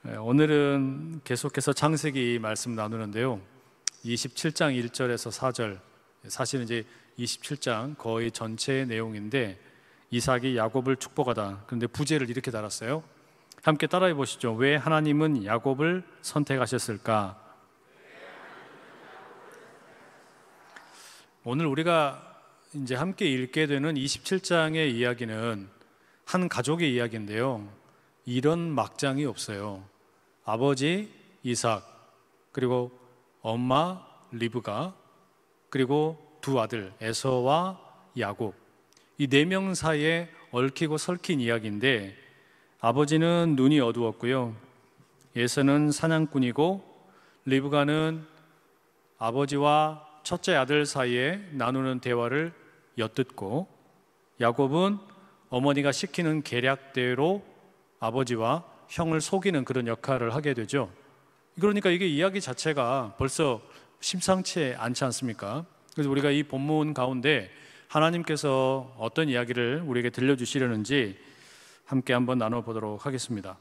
오늘은 계속해서 창세기 말씀 나누는데요. 27장 1절에서 4절, 사실은 이제 27장 거의 전체의 내용인데 이삭이 야곱을 축복하다. 그런데 부제를 이렇게 달았어요. 함께 따라해 보시죠. 왜 하나님은 야곱을 선택하셨을까? 오늘 우리가 이제 함께 읽게 되는 27장의 이야기는 한 가족의 이야기인데요. 이런 막장이 없어요. 아버지 이삭, 그리고 엄마 리브가, 그리고 두 아들 에서와 야곱, 이 네 명 사이에 얽히고 설킨 이야기인데, 아버지는 눈이 어두웠고요, 에서는 사냥꾼이고, 리브가는 아버지와 첫째 아들 사이에 나누는 대화를 엿듣고, 야곱은 어머니가 시키는 계략대로 아버지와 형을 속이는 그런 역할을 하게 되죠. 그러니까 이게 이야기 자체가 벌써 심상치 않지 않습니까? 그래서 우리가 이 본문 가운데 하나님께서 어떤 이야기를 우리에게 들려주시려는지 함께 한번 나눠보도록 하겠습니다.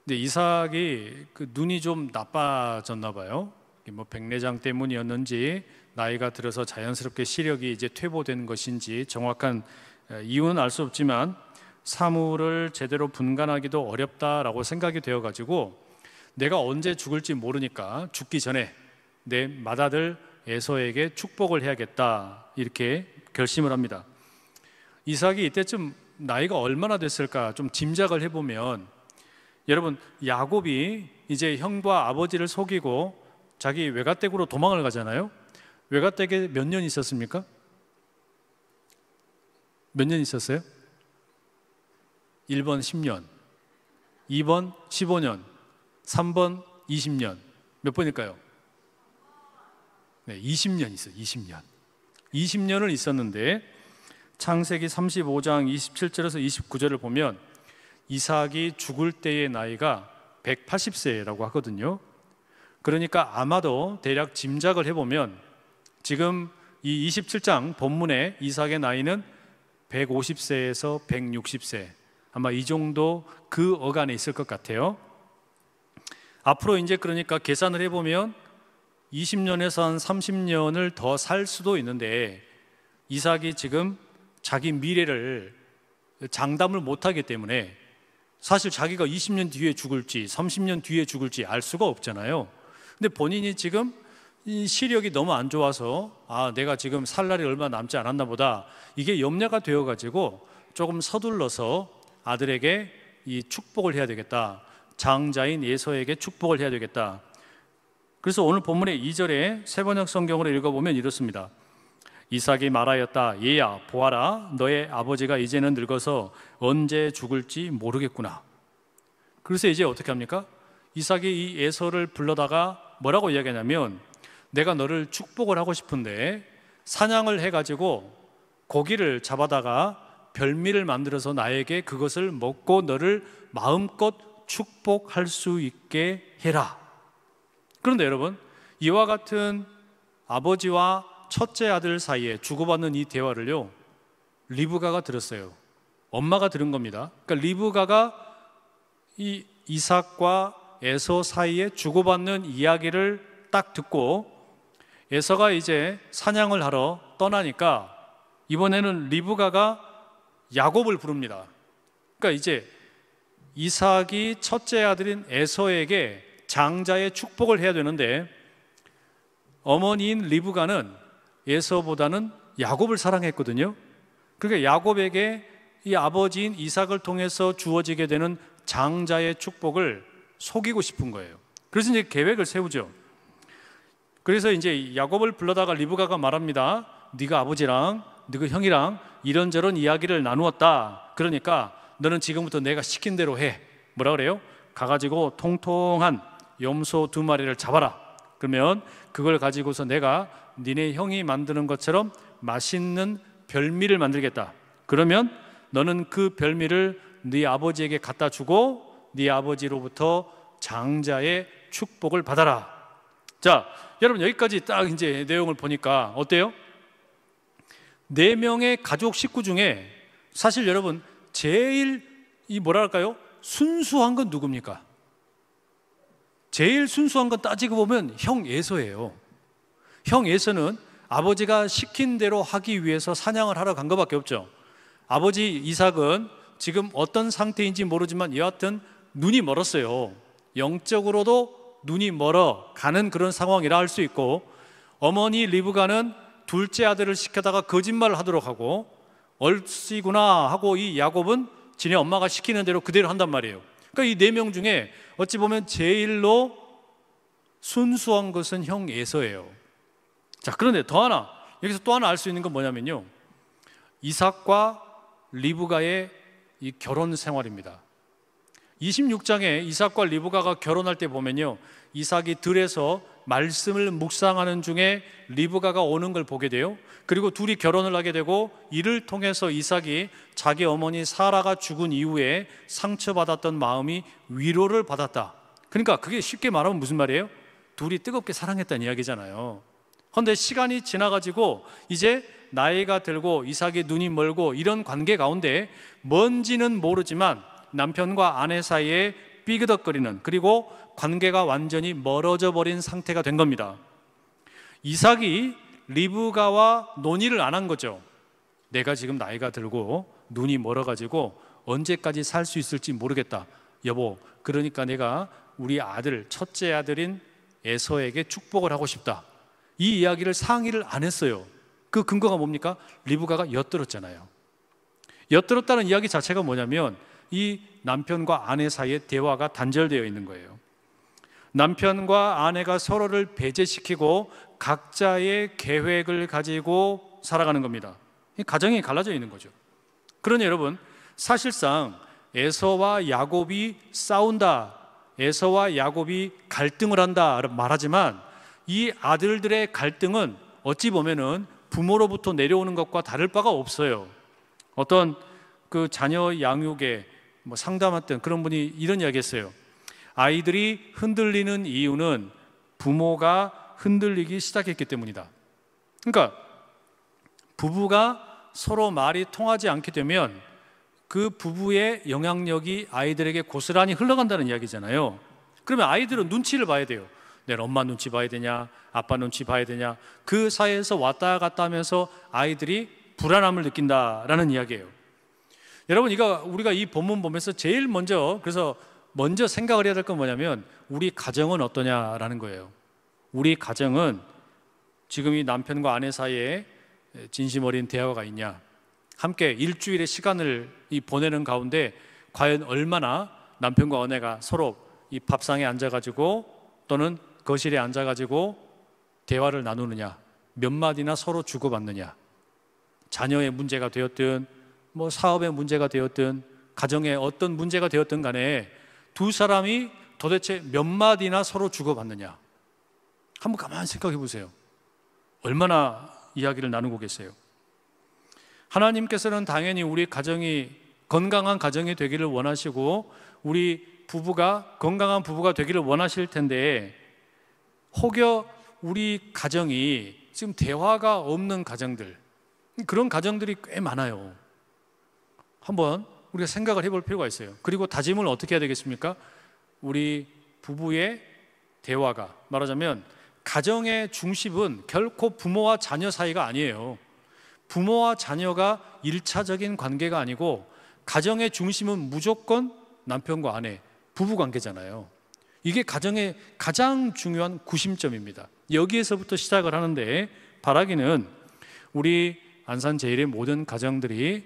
근데 이삭이 그 눈이 좀 나빠졌나 봐요. 뭐 백내장 때문이었는지 나이가 들어서 자연스럽게 시력이 이제 퇴보된 것인지 정확한 이유는 알 수 없지만 사물을 제대로 분간하기도 어렵다라고 생각이 되어가지고 내가 언제 죽을지 모르니까 죽기 전에 내 맏아들 에서에게 축복을 해야겠다, 이렇게 결심을 합니다. 이삭이 이때쯤 나이가 얼마나 됐을까 좀 짐작을 해보면, 여러분, 야곱이 이제 형과 아버지를 속이고 자기 외가댁으로 도망을 가잖아요. 외가댁에 몇 년 있었습니까? 몇 년 있었어요? 1번 10년, 2번 15년, 3번 20년. 몇 번일까요? 네, 20년 있어요. 20년. 20년을 있었는데 창세기 35장 27절에서 29절을 보면 이삭이 죽을 때의 나이가 180세라고 하거든요. 그러니까 아마도 대략 짐작을 해보면 지금 이 27장 본문의 이삭의 나이는 150세에서 160세, 아마 이 정도 그 어간에 있을 것 같아요. 앞으로 이제 그러니까 계산을 해보면 20년에서 한 30년을 더 살 수도 있는데, 이삭이 지금 자기 미래를 장담을 못하기 때문에 사실 자기가 20년 뒤에 죽을지 30년 뒤에 죽을지 알 수가 없잖아요. 근데 본인이 지금 이 시력이 너무 안 좋아서 내가 지금 살 날이 얼마 남지 않았나 보다, 이게 염려가 되어가지고 조금 서둘러서 아들에게 이 축복을 해야 되겠다, 장자인 에서에게 축복을 해야 되겠다. 그래서 오늘 본문의 2절에 세번역 성경으로 읽어보면 이렇습니다. 이삭이 말하였다. 얘야 보아라, 너의 아버지가 이제는 늙어서 언제 죽을지 모르겠구나. 그래서 이제 어떻게 합니까? 이삭이 이 에서를 불러다가 뭐라고 이야기하냐면, 내가 너를 축복을 하고 싶은데 사냥을 해가지고 고기를 잡아다가 별미를 만들어서 나에게 그것을 먹고 너를 마음껏 축복할 수 있게 해라. 그런데 여러분, 이와 같은 아버지와 첫째 아들 사이에 주고받는 이 대화를요, 리브가가 들었어요. 엄마가 들은 겁니다. 그러니까 리브가가 이 이삭과 에서 사이에 주고받는 이야기를 딱 듣고 에서가 이제 사냥을 하러 떠나니까 이번에는 리브가가 야곱을 부릅니다. 그러니까 이제 이삭이 첫째 아들인 에서에게 장자의 축복을 해야 되는데, 어머니인 리브가는 에서보다는 야곱을 사랑했거든요. 그러니까 야곱에게 이 아버지인 이삭을 통해서 주어지게 되는 장자의 축복을 속이고 싶은 거예요. 그래서 이제 계획을 세우죠. 그래서 이제 야곱을 불러다가 리브가가 말합니다. 네가 아버지랑 네가 형이랑 이런저런 이야기를 나누었다. 그러니까 너는 지금부터 내가 시킨 대로 해. 뭐라 그래요? 가가지고 통통한 염소 2마리를 잡아라. 그러면 그걸 가지고서 내가 니네 형이 만드는 것처럼 맛있는 별미를 만들겠다. 그러면 너는 그 별미를 네 아버지에게 갖다 주고 네 아버지로부터 장자의 축복을 받아라. 자, 여러분, 여기까지 딱 이제 내용을 보니까 어때요? 4명의 가족 식구 중에 사실 여러분 제일 이 뭐랄까요? 순수한 건 누굽니까? 제일 순수한 건 따지고 보면 형 에서예요. 형 에서는 아버지가 시킨 대로 하기 위해서 사냥을 하러 간 것밖에 없죠. 아버지 이삭은 지금 어떤 상태인지 모르지만 여하튼 눈이 멀었어요. 영적으로도 눈이 멀어 가는 그런 상황이라 할 수 있고, 어머니 리브가는 둘째 아들을 시켜다가 거짓말을 하도록 하고, 얼씨구나 하고 이 야곱은 지네 엄마가 시키는 대로 그대로 한단 말이에요. 그러니까 이 네 명 중에 어찌 보면 제일로 순수한 것은 형 에서예요. 자, 그런데 더 하나, 여기서 또 하나 알 수 있는 건 뭐냐면요, 이삭과 리브가의 이 결혼 생활입니다. 26장에 이삭과 리브가가 결혼할 때 보면요, 이삭이 들에서 말씀을 묵상하는 중에 리브가가 오는 걸 보게 돼요. 그리고 둘이 결혼을 하게 되고, 이를 통해서 이삭이 자기 어머니 사라가 죽은 이후에 상처받았던 마음이 위로를 받았다. 그러니까 그게 쉽게 말하면 무슨 말이에요? 둘이 뜨겁게 사랑했다는 이야기잖아요. 그런데 시간이 지나가지고 이제 나이가 들고 이삭의 눈이 멀고 이런 관계 가운데 뭔지는 모르지만 남편과 아내 사이에 삐그덕거리는, 그리고 관계가 완전히 멀어져 버린 상태가 된 겁니다. 이삭이 리브가와 논의를 안 한 거죠. 내가 지금 나이가 들고 눈이 멀어가지고 언제까지 살 수 있을지 모르겠다. 여보, 그러니까 내가 우리 아들, 첫째 아들인 에서에게 축복을 하고 싶다. 이 이야기를 상의를 안 했어요. 그 근거가 뭡니까? 리브가가 엿들었잖아요. 엿들었다는 이야기 자체가 뭐냐면 이 남편과 아내 사이에 대화가 단절되어 있는 거예요. 남편과 아내가 서로를 배제시키고 각자의 계획을 가지고 살아가는 겁니다. 가정이 갈라져 있는 거죠. 그러니 여러분, 사실상 에서와 야곱이 싸운다, 에서와 야곱이 갈등을 한다 말하지만, 이 아들들의 갈등은 어찌 보면은 부모로부터 내려오는 것과 다를 바가 없어요. 어떤 그 자녀 양육에 상담했던 그런 분이 이런 이야기 했어요. 아이들이 흔들리는 이유는 부모가 흔들리기 시작했기 때문이다. 그러니까 부부가 서로 말이 통하지 않게 되면 그 부부의 영향력이 아이들에게 고스란히 흘러간다는 이야기잖아요. 그러면 아이들은 눈치를 봐야 돼요. 내가 엄마 눈치 봐야 되냐, 아빠 눈치 봐야 되냐. 그 사이에서 왔다 갔다 하면서 아이들이 불안함을 느낀다라는 이야기예요. 여러분, 우리가 이 본문 보면서 제일 먼저 생각을 해야 될 건 뭐냐면, 우리 가정은 어떠냐라는 거예요. 우리 가정은 지금 이 남편과 아내 사이에 진심 어린 대화가 있냐, 함께 일주일의 시간을 보내는 가운데 과연 얼마나 남편과 아내가 서로 이 밥상에 앉아가지고 또는 거실에 앉아가지고 대화를 나누느냐, 몇 마디나 서로 주고받느냐. 자녀의 문제가 되었든 사업의 문제가 되었든 가정의 어떤 문제가 되었든 간에 두 사람이 도대체 몇 마디나 서로 주고받느냐. 한번 가만히 생각해 보세요. 얼마나 이야기를 나누고 계세요. 하나님께서는 당연히 우리 가정이 건강한 가정이 되기를 원하시고, 우리 부부가 건강한 부부가 되기를 원하실 텐데, 혹여 우리 가정이 지금 대화가 없는 가정들, 그런 가정들이 꽤 많아요. 한번 우리가 생각을 해볼 필요가 있어요. 그리고 다짐을 어떻게 해야 되겠습니까? 우리 부부의 대화가, 말하자면 가정의 중심은 결코 부모와 자녀 사이가 아니에요. 부모와 자녀가 1차적인 관계가 아니고 가정의 중심은 무조건 남편과 아내, 부부 관계잖아요. 이게 가정의 가장 중요한 구심점입니다. 여기에서부터 시작을 하는데, 바라기는 우리 안산제일의 모든 가정들이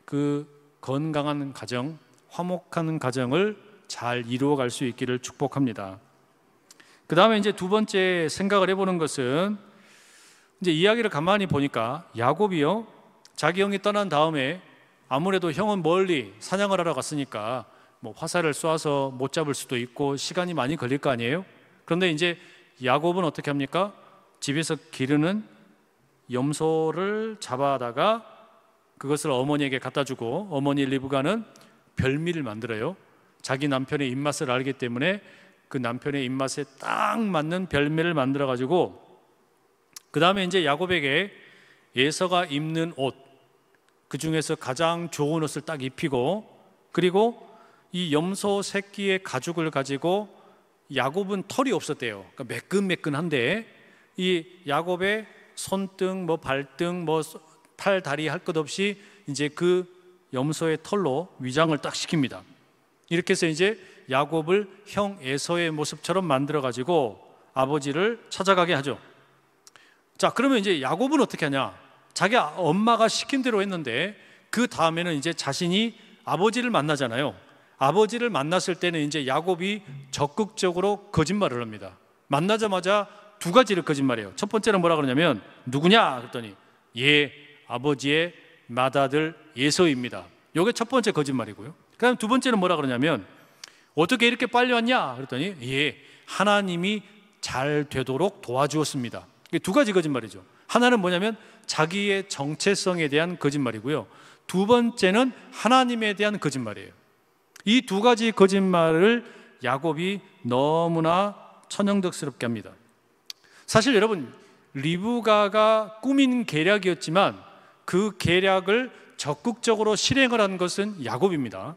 그 건강한 가정, 화목한 가정을 잘 이루어갈 수 있기를 축복합니다. 그 다음에 이제 두 번째 생각을 해보는 것은, 이제 이야기를 가만히 보니까 야곱이요, 자기 형이 떠난 다음에 아무래도 형은 멀리 사냥을 하러 갔으니까 화살을 쏘아서 못 잡을 수도 있고 시간이 많이 걸릴 거 아니에요? 그런데 이제 야곱은 어떻게 합니까? 집에서 기르는 염소를 잡아다가 그것을 어머니에게 갖다 주고, 어머니 리브가는 별미를 만들어요. 자기 남편의 입맛을 알기 때문에 그 남편의 입맛에 딱 맞는 별미를 만들어 가지고, 그 다음에 이제 야곱에게 에서가 입는 옷, 그 중에서 가장 좋은 옷을 딱 입히고, 그리고 이 염소 새끼의 가죽을 가지고 야곱은 털이 없었대요. 그러니까 매끈매끈한데 이 야곱의 손등, 뭐 발등, 뭐 팔, 다리 할 것 없이 이제 그 염소의 털로 위장을 딱 시킵니다. 이렇게 해서 이제 야곱을 형 에서의 모습처럼 만들어 가지고 아버지를 찾아가게 하죠. 자, 그러면 이제 야곱은 어떻게 하냐? 자기 엄마가 시킨 대로 했는데 그 다음에는 이제 자신이 아버지를 만나잖아요. 아버지를 만났을 때는 이제 야곱이 적극적으로 거짓말을 합니다. 만나자마자 두 가지를 거짓말해요. 첫 번째는 뭐라 그러냐면 누구냐? 그랬더니 예, 아버지의 맏아들 에서입니다. 이게 첫 번째 거짓말이고요. 그다음 두 번째는 뭐라 그러냐면 어떻게 이렇게 빨리 왔냐? 그랬더니 예, 하나님이 잘 되도록 도와주었습니다. 이게 두 가지 거짓말이죠. 하나는 뭐냐면 자기의 정체성에 대한 거짓말이고요. 두 번째는 하나님에 대한 거짓말이에요. 이 두 가지 거짓말을 야곱이 너무나 천연덕스럽게 합니다. 사실 여러분, 리브가가 꾸민 계략이었지만 그 계략을 적극적으로 실행을 한 것은 야곱입니다.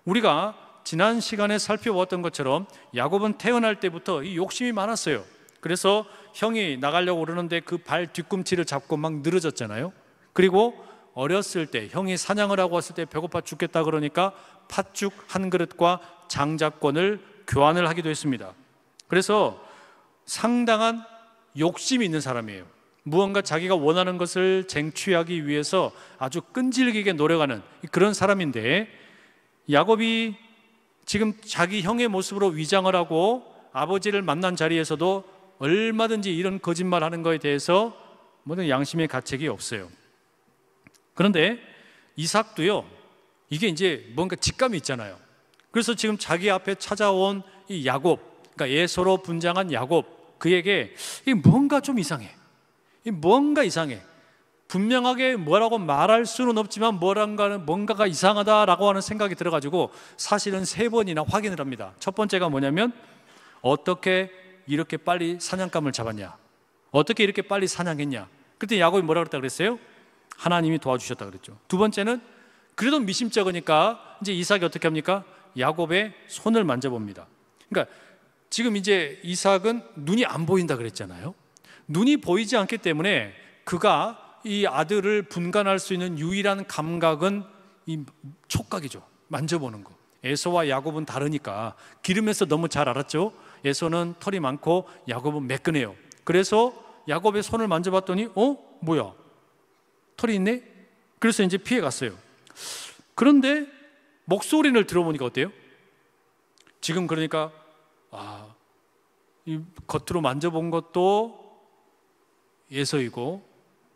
우리가 지난 시간에 살펴보았던 것처럼 야곱은 태어날 때부터 이 욕심이 많았어요. 그래서 형이 나가려고 그러는데 그 발 뒤꿈치를 잡고 막 늘어졌잖아요. 그리고 어렸을 때 형이 사냥을 하고 왔을 때 배고파 죽겠다 그러니까 팥죽 한 그릇과 장자권을 교환을 하기도 했습니다. 그래서 상당한 욕심이 있는 사람이에요. 무언가 자기가 원하는 것을 쟁취하기 위해서 아주 끈질기게 노력하는 그런 사람인데, 야곱이 지금 자기 형의 모습으로 위장을 하고 아버지를 만난 자리에서도 얼마든지 이런 거짓말하는 거에 대해서 모든 양심의 가책이 없어요. 그런데 이삭도요, 이게 이제 뭔가 직감이 있잖아요. 그래서 지금 자기 앞에 찾아온 이 야곱, 그러니까 에서로 분장한 야곱, 그에게 이 뭔가 좀 이상해. 이 뭔가 이상해. 분명하게 뭐라고 말할 수는 없지만 뭔가가 이상하다라고 하는 생각이 들어가지고 사실은 3번이나 확인을 합니다. 첫 번째가 뭐냐면 어떻게 이렇게 빨리 사냥감을 잡았냐? 어떻게 이렇게 빨리 사냥했냐? 그때 야곱이 뭐라 그랬다 그랬어요? 하나님이 도와주셨다 그랬죠. 두 번째는 그래도 미심쩍으니까 이제 이삭이 어떻게 합니까? 야곱의 손을 만져봅니다. 그러니까 지금 이제 이삭은 눈이 안 보인다 그랬잖아요. 눈이 보이지 않기 때문에 그가 이 아들을 분간할 수 있는 유일한 감각은 이 촉각이죠. 만져보는 거. 에서와 야곱은 다르니까 기름에서 너무 잘 알았죠. 에서는 털이 많고 야곱은 매끈해요. 그래서 야곱의 손을 만져봤더니 뭐야? 털이 있네? 그래서 이제 피해 갔어요. 그런데 목소리를 들어보니까 어때요? 지금 그러니까 이 겉으로 만져본 것도 에서이고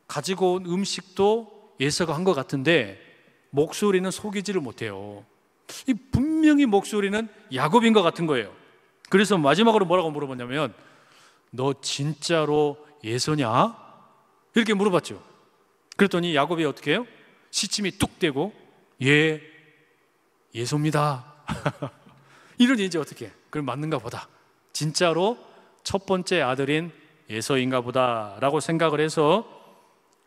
가지고 온 음식도 에서가 한 것 같은데 목소리는 속이지를 못해요. 이 분명히 목소리는 야곱인 것 같은 거예요. 그래서 마지막으로 뭐라고 물어봤냐면 너 진짜로 에서냐? 이렇게 물어봤죠. 그랬더니 야곱이 어떻게 해요? 시침이 뚝 떼고 예, 에서입니다. 이러니 이제 어떻게 해? 그럼 맞는가 보다. 진짜로 첫 번째 아들인 에서인가 보다라고 생각을 해서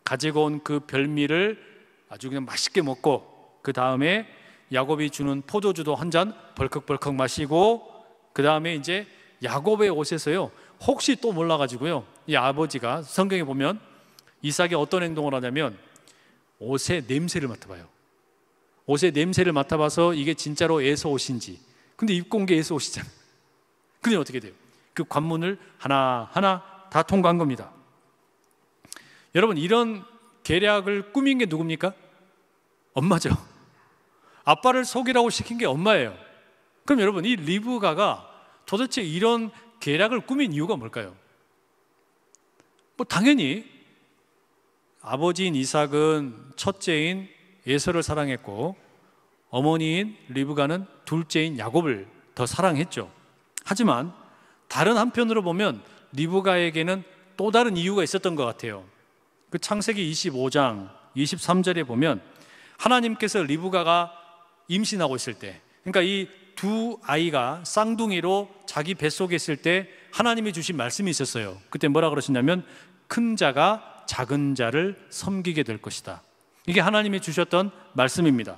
가지고 온 그 별미를 아주 그냥 맛있게 먹고 그 다음에 야곱이 주는 포도주도 한 잔 벌컥벌컥 마시고 그 다음에 이제 야곱의 옷에서요, 혹시 또 몰라가지고요, 이 아버지가 성경에 보면 이삭이 어떤 행동을 하냐면 옷의 냄새를 맡아봐요. 옷의 냄새를 맡아봐서 이게 진짜로 에서 옷인지. 근데 입고 온 게 에서 옷이잖아요. 근데 어떻게 돼요? 그 관문을 하나하나 다 통과한 겁니다. 여러분, 이런 계략을 꾸민 게 누굽니까? 엄마죠. 아빠를 속이라고 시킨 게 엄마예요. 그럼 여러분, 이 리브가가 도대체 이런 계략을 꾸민 이유가 뭘까요? 당연히 아버지인 이삭은 첫째인 에서를 사랑했고 어머니인 리브가는 둘째인 야곱을 더 사랑했죠. 하지만 다른 한편으로 보면 리브가에게는 또 다른 이유가 있었던 것 같아요. 그 창세기 25장 23절에 보면 하나님께서 리브가가 임신하고 있을 때, 그러니까 이 두 아이가 쌍둥이로 자기 뱃속에 있을 때 하나님이 주신 말씀이 있었어요. 그때 뭐라 그러셨냐면 큰 자가 작은 자를 섬기게 될 것이다. 이게 하나님이 주셨던 말씀입니다.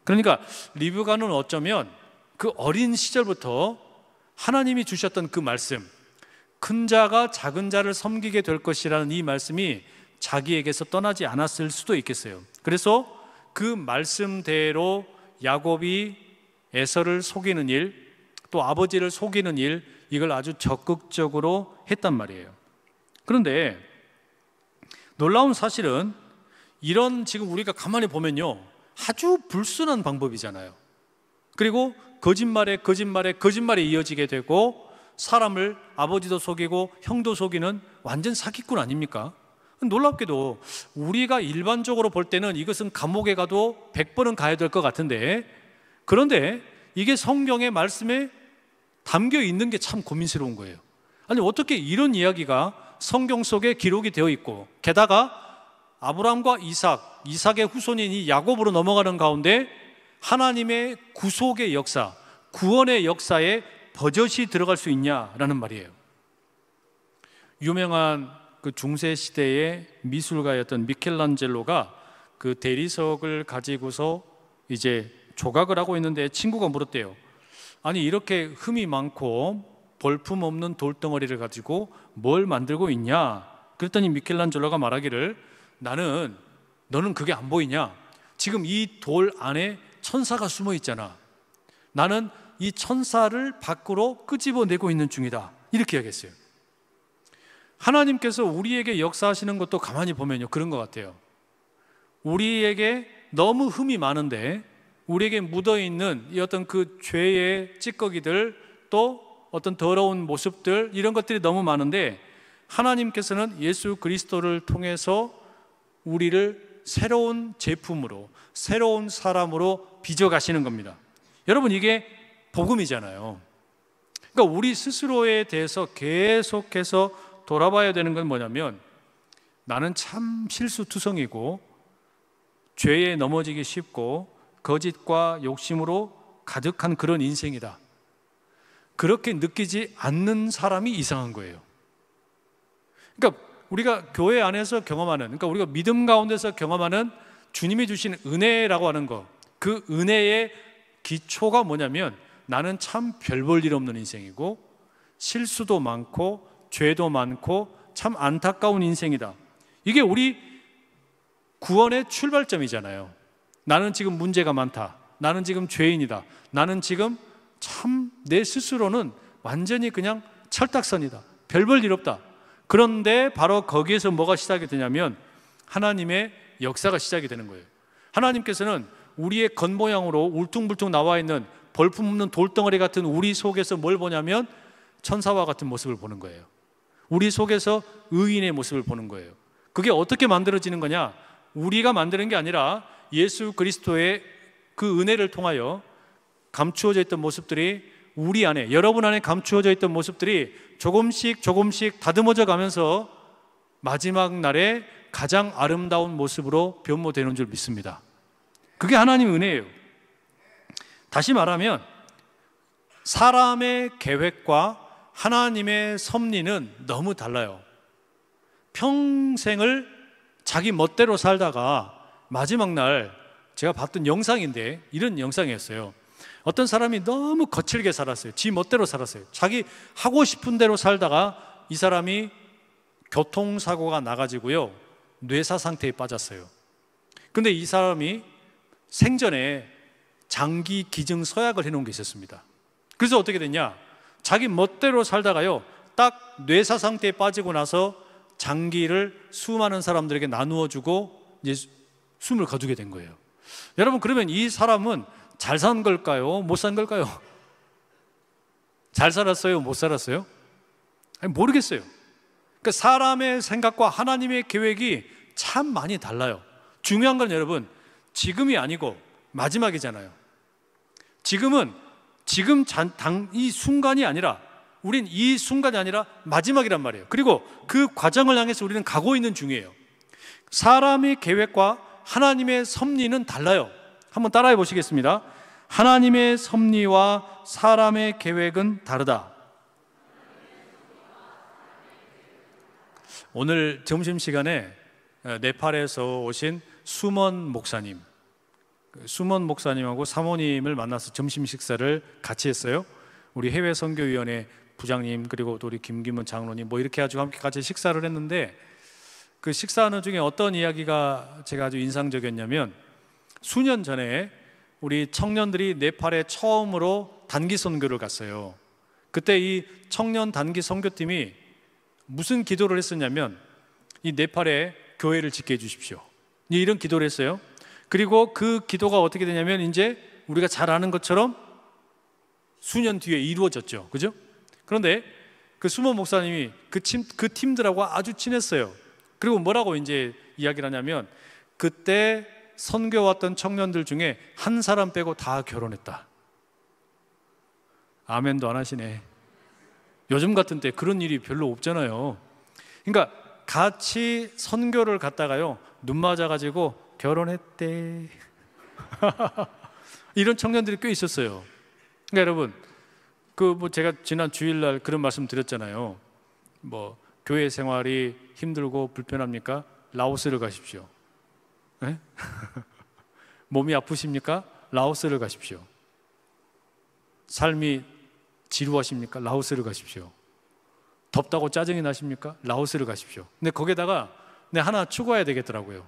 그러니까 리브가는 어쩌면 그 어린 시절부터 하나님이 주셨던 그 말씀, 큰 자가 작은 자를 섬기게 될 것이라는 이 말씀이 자기에게서 떠나지 않았을 수도 있겠어요. 그래서 그 말씀대로 야곱이 에서를 속이는 일, 또 아버지를 속이는 일, 이걸 아주 적극적으로 했단 말이에요. 그런데 놀라운 사실은 이런, 지금 우리가 가만히 보면요, 아주 불순한 방법이잖아요. 그리고 거짓말에 이어지게 되고, 사람을 아버지도 속이고 형도 속이는 완전 사기꾼 아닙니까? 놀랍게도 우리가 일반적으로 볼 때는 이것은 감옥에 가도 100번은 가야 될 것 같은데, 그런데 이게 성경의 말씀에 담겨 있는 게 참 고민스러운 거예요. 아니, 어떻게 이런 이야기가 성경 속에 기록이 되어 있고, 게다가 아브라함과 이삭의 후손인 이 야곱으로 넘어가는 가운데 하나님의 구속의 역사, 구원의 역사에 버젓이 들어갈 수 있냐라는 말이에요. 유명한 그 중세 시대의 미술가였던 미켈란젤로가 그 대리석을 가지고서 이제 조각을 하고 있는데 친구가 물었대요. 아니, 이렇게 흠이 많고 볼품 없는 돌덩어리를 가지고 뭘 만들고 있냐? 그랬더니 미켈란젤로가 말하기를, 너는 그게 안 보이냐? 지금 이 돌 안에 천사가 숨어 있잖아. 나는 이 천사를 밖으로 끄집어내고 있는 중이다. 이렇게 이야기했어요. 하나님께서 우리에게 역사하시는 것도 가만히 보면요, 그런 것 같아요. 우리에게 너무 흠이 많은데, 우리에게 묻어있는 이 어떤 그 죄의 찌꺼기들, 또 어떤 더러운 모습들, 이런 것들이 너무 많은데, 하나님께서는 예수 그리스도를 통해서 우리를 새로운 제품으로, 새로운 사람으로 빚어가시는 겁니다. 여러분, 이게 복음이잖아요. 그러니까 우리 스스로에 대해서 계속해서 돌아봐야 되는 건 뭐냐면, 나는 참 실수투성이고 죄에 넘어지기 쉽고 거짓과 욕심으로 가득한 그런 인생이다. 그렇게 느끼지 않는 사람이 이상한 거예요. 그러니까 우리가 교회 안에서 경험하는, 그러니까 우리가 믿음 가운데서 경험하는 주님이 주신 은혜라고 하는 거, 그 은혜의 기초가 뭐냐면, 나는 참 별 볼 일 없는 인생이고 실수도 많고 죄도 많고 참 안타까운 인생이다. 이게 우리 구원의 출발점이잖아요. 나는 지금 문제가 많다. 나는 지금 죄인이다. 나는 지금 참 내 스스로는 완전히 그냥 철딱선이다. 별 볼 일 없다. 그런데 바로 거기에서 뭐가 시작이 되냐면 하나님의 역사가 시작이 되는 거예요. 하나님께서는 우리의 겉모양으로 울퉁불퉁 나와 있는 볼품없는 돌덩어리 같은 우리 속에서 뭘 보냐면 천사와 같은 모습을 보는 거예요. 우리 속에서 의인의 모습을 보는 거예요. 그게 어떻게 만들어지는 거냐? 우리가 만드는 게 아니라 예수 그리스도의 그 은혜를 통하여 감추어져 있던 모습들이 우리 안에, 여러분 안에 감추어져 있던 모습들이 조금씩 다듬어져 가면서 마지막 날에 가장 아름다운 모습으로 변모되는 줄 믿습니다. 그게 하나님의 은혜예요. 다시 말하면 사람의 계획과 하나님의 섭리는 너무 달라요. 평생을 자기 멋대로 살다가 마지막 날, 제가 봤던 영상인데 이런 영상이었어요. 어떤 사람이 너무 거칠게 살았어요. 지 멋대로 살았어요. 자기 하고 싶은 대로 살다가 이 사람이 교통사고가 나가지고요, 뇌사 상태에 빠졌어요. 근데 이 사람이 생전에 장기 기증 서약을 해놓은 게 있었습니다. 그래서 어떻게 됐냐? 자기 멋대로 살다가요, 딱 뇌사 상태에 빠지고 나서 장기를 수많은 사람들에게 나누어 주고 이제 숨을 거두게 된 거예요. 여러분, 그러면 이 사람은 잘 산 걸까요? 못 산 걸까요? 잘 살았어요? 못 살았어요? 아니, 모르겠어요. 그러니까 사람의 생각과 하나님의 계획이 참 많이 달라요. 중요한 건 여러분, 지금이 아니고 마지막이잖아요. 지금은 이 순간이 아니라, 우린 이 순간이 아니라 마지막이란 말이에요. 그리고 그 과정을 향해서 우리는 가고 있는 중이에요. 사람의 계획과 하나님의 섭리는 달라요. 한번 따라해 보시겠습니다. 하나님의 섭리와 사람의 계획은 다르다. 오늘 점심시간에 네팔에서 오신 수먼 목사님하고 사모님을 만나서 점심 식사를 같이 했어요. 우리 해외 선교위원회 부장님 그리고 또 우리 김기문 장로님 뭐 이렇게 가지고 함께 같이 식사를 했는데, 그 식사하는 중에 어떤 이야기가 제가 아주 인상적이었냐면, 수년 전에 우리 청년들이 네팔에 처음으로 단기 선교를 갔어요. 그때 이 청년 단기 선교팀이 무슨 기도를 했었냐면, 이 네팔에 교회를 짓게 해주십시오, 이런 기도를 했어요. 그리고 그 기도가 어떻게 되냐면, 이제 우리가 잘 아는 것처럼 수년 뒤에 이루어졌죠. 그죠? 그런데 그 수모 목사님이 그 팀들하고 아주 친했어요. 그리고 뭐라고 이제 이야기를 하냐면, 그때 선교 왔던 청년들 중에 한 사람 빼고 다 결혼했다. 아멘도 안 하시네. 요즘 같은 때 그런 일이 별로 없잖아요. 그러니까 같이 선교를 갔다가요, 눈 맞아가지고 결혼했대. 이런 청년들이 꽤 있었어요. 그러니까 여러분, 제가 지난 주일날 그런 말씀 드렸잖아요. 교회 생활이 힘들고 불편합니까? 라오스를 가십시오. 네? 몸이 아프십니까? 라오스를 가십시오. 삶이 지루하십니까? 라오스를 가십시오. 덥다고 짜증이 나십니까? 라오스를 가십시오. 근데 거기에다가 하나 추가해야 되겠더라고요.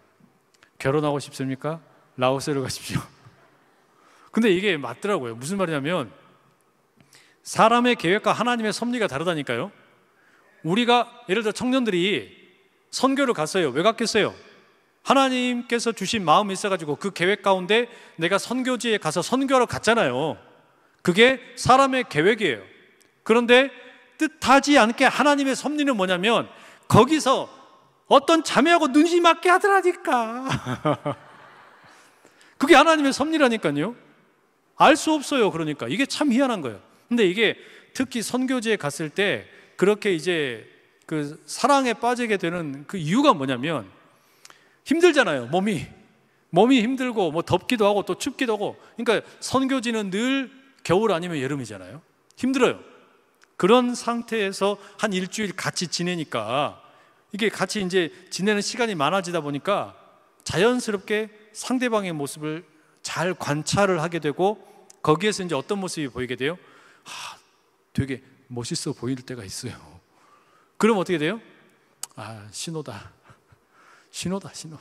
결혼하고 싶습니까? 라오스를 가십시오. 근데 이게 맞더라고요. 무슨 말이냐면, 사람의 계획과 하나님의 섭리가 다르다니까요. 우리가 예를 들어 청년들이 선교를 갔어요. 왜 갔겠어요? 하나님께서 주신 마음이 있어가지고 그 계획 가운데 내가 선교지에 가서 선교하러 갔잖아요. 그게 사람의 계획이에요. 그런데 뜻하지 않게 하나님의 섭리는 뭐냐면, 거기서 어떤 자매하고 눈이 맞게 하더라니까. 그게 하나님의 섭리라니까요. 알 수 없어요. 그러니까 이게 참 희한한 거예요. 근데 이게 특히 선교지에 갔을 때 그렇게 이제 그 사랑에 빠지게 되는 그 이유가 뭐냐면, 힘들잖아요. 몸이 힘들고 뭐 덥기도 하고 또 춥기도 하고. 그러니까 선교지는 늘 겨울 아니면 여름이잖아요. 힘들어요. 그런 상태에서 한 일주일 같이 지내니까, 이게 같이 이제 지내는 시간이 많아지다 보니까 자연스럽게 상대방의 모습을 잘 관찰을 하게 되고, 거기에서 이제 어떤 모습이 보이게 돼요? 되게 멋있어 보일 때가 있어요. 그럼 어떻게 돼요? 신호다. 신호.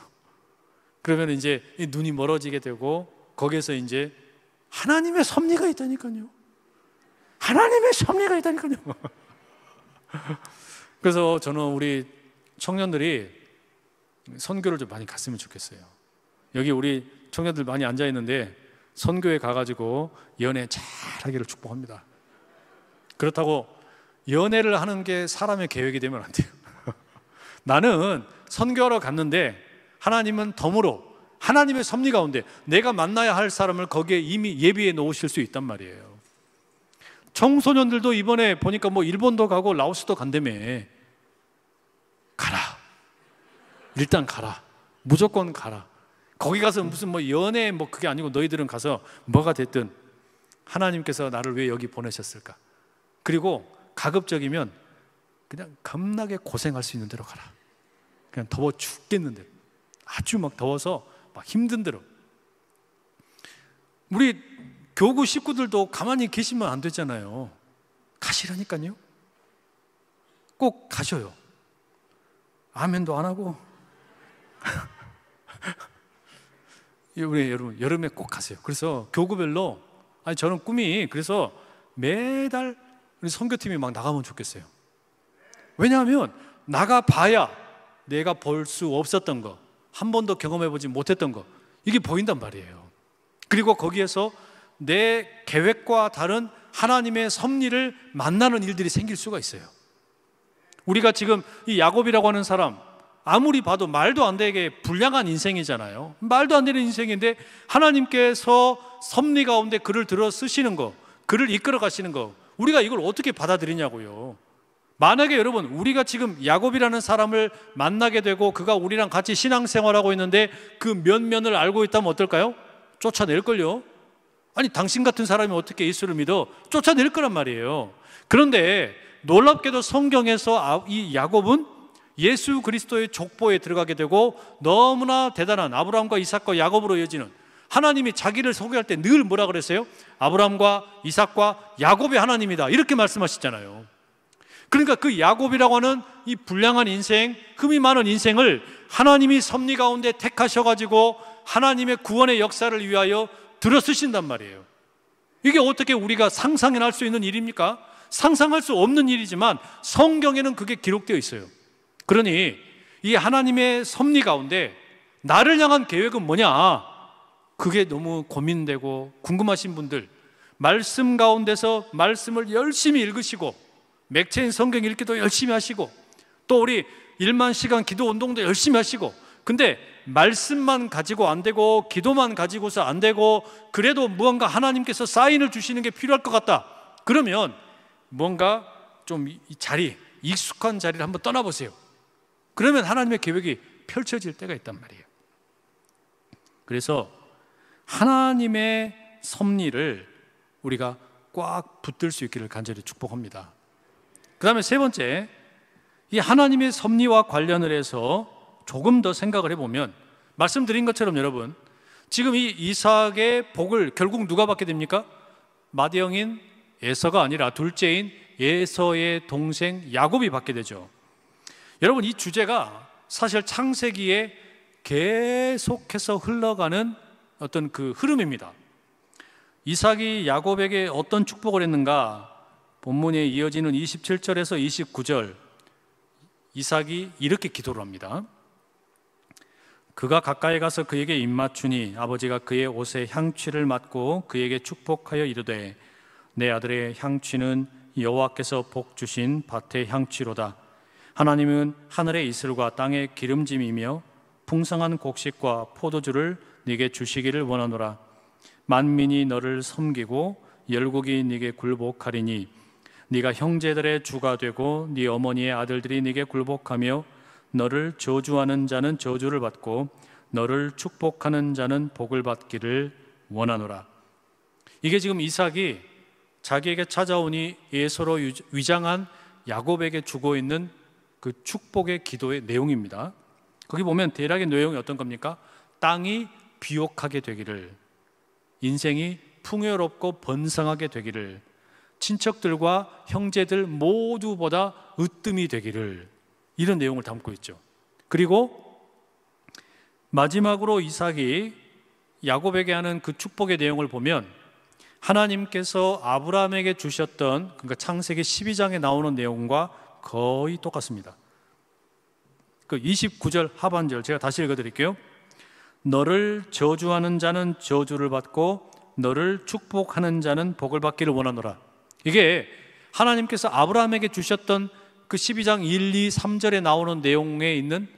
그러면 이제 눈이 멀어지게 되고, 거기에서 이제 하나님의 섭리가 있다니까요. 하나님의 섭리가 있다니까요. 그래서 저는 우리 청년들이 선교를 좀 많이 갔으면 좋겠어요. 여기 우리 청년들 많이 앉아 있는데, 선교에 가가지고 연애 잘 하기를 축복합니다. 그렇다고 연애를 하는 게 사람의 계획이 되면 안 돼요. 나는 선교하러 갔는데, 하나님은 덤으로 하나님의 섭리 가운데 내가 만나야 할 사람을 거기에 이미 예비해 놓으실 수 있단 말이에요. 청소년들도 이번에 보니까 일본도 가고 라오스도 간다며. 가라. 일단 가라. 무조건 가라. 거기 가서 무슨 연애 그게 아니고, 너희들은 가서 뭐가 됐든 하나님께서 나를 왜 여기 보내셨을까? 그리고 가급적이면 그냥 겁나게 고생할 수 있는 대로 가라. 그냥 더워 죽겠는데, 아주 더워서 힘든 대로. 우리 교구 식구들도 가만히 계시면 안 되잖아요. 가시라니까요. 꼭 가셔요. 아멘도 안 하고. 우리 여러분, 여름에 꼭 가세요. 그래서 교구별로, 저는 꿈이, 그래서 매달 우리 선교팀이 나가면 좋겠어요. 왜냐하면 나가봐야 내가 볼 수 없었던 거, 한 번도 경험해보지 못했던 거, 이게 보인단 말이에요. 그리고 거기에서 내 계획과 다른 하나님의 섭리를 만나는 일들이 생길 수가 있어요. 우리가 지금 이 야곱이라고 하는 사람, 아무리 봐도 말도 안 되게 불량한 인생이잖아요. 말도 안 되는 인생인데 하나님께서 섭리 가운데 그를 들어 쓰시는 거, 그를 이끌어 가시는 거, 우리가 이걸 어떻게 받아들이냐고요. 만약에 여러분, 우리가 지금 야곱이라는 사람을 만나게 되고 그가 우리랑 같이 신앙생활하고 있는데 그 면면을 알고 있다면 어떨까요? 쫓아낼걸요. 아니, 당신 같은 사람이 어떻게 예수를 믿어? 쫓아낼 거란 말이에요. 그런데 놀랍게도 성경에서 이 야곱은 예수 그리스도의 족보에 들어가게 되고, 너무나 대단한 아브라함과 이삭과 야곱으로 이어지는 하나님이 자기를 소개할 때 늘 뭐라 그랬어요? 아브라함과 이삭과 야곱의 하나님이다, 이렇게 말씀하시잖아요. 그러니까 그 야곱이라고 하는 이 불량한 인생, 흠이 많은 인생을 하나님이 섭리 가운데 택하셔가지고 하나님의 구원의 역사를 위하여 들어쓰신단 말이에요. 이게 어떻게 우리가 상상이나 할 수 있는 일입니까? 상상할 수 없는 일이지만 성경에는 그게 기록되어 있어요. 그러니 이 하나님의 섭리 가운데 나를 향한 계획은 뭐냐? 그게 너무 고민되고 궁금하신 분들, 말씀 가운데서 말씀을 열심히 읽으시고 맥체인 성경 읽기도 열심히 하시고 또 우리 1만 시간 기도 운동도 열심히 하시고, 근데 말씀만 가지고 안 되고 기도만 가지고서 안 되고 그래도 무언가 하나님께서 사인을 주시는 게 필요할 것 같다, 그러면 뭔가 좀 이 자리, 익숙한 자리를 한번 떠나보세요. 그러면 하나님의 계획이 펼쳐질 때가 있단 말이에요. 그래서 하나님의 섭리를 우리가 꽉 붙들 수 있기를 간절히 축복합니다. 그 다음에 세 번째, 이 하나님의 섭리와 관련을 해서 조금 더 생각을 해보면, 말씀드린 것처럼 여러분, 지금 이 이삭의 복을 결국 누가 받게 됩니까? 맏형인 에서가 아니라 둘째인 에서의 동생 야곱이 받게 되죠. 여러분, 이 주제가 사실 창세기에 계속해서 흘러가는 어떤 그 흐름입니다. 이삭이 야곱에게 어떤 축복을 했는가? 본문에 이어지는 27절에서 29절, 이삭이 이렇게 기도를 합니다. 그가 가까이 가서 그에게 입맞추니 아버지가 그의 옷에 향취를 맡고 그에게 축복하여 이르되, 내 아들의 향취는 여호와께서 복 주신 밭의 향취로다. 하나님은 하늘의 이슬과 땅의 기름짐이며 풍성한 곡식과 포도주를 네게 주시기를 원하노라. 만민이 너를 섬기고 열국이 네게 굴복하리니 네가 형제들의 주가 되고 네 어머니의 아들들이 네게 굴복하며 너를 저주하는 자는 저주를 받고 너를 축복하는 자는 복을 받기를 원하노라. 이게 지금 이삭이 자기에게 찾아오니 에서로 위장한 야곱에게 주고 있는 그 축복의 기도의 내용입니다. 거기 보면 대략의 내용이 어떤 겁니까? 땅이 비옥하게 되기를, 인생이 풍요롭고 번성하게 되기를, 친척들과 형제들 모두보다 으뜸이 되기를, 이런 내용을 담고 있죠. 그리고 마지막으로 이삭이 야곱에게 하는 그 축복의 내용을 보면 하나님께서 아브라함에게 주셨던, 그러니까 창세기 12장에 나오는 내용과 거의 똑같습니다. 그 29절 하반절 제가 다시 읽어드릴게요. 너를 저주하는 자는 저주를 받고 너를 축복하는 자는 복을 받기를 원하노라. 이게 하나님께서 아브라함에게 주셨던 그 12장 1, 2, 3절에 나오는 내용에 있는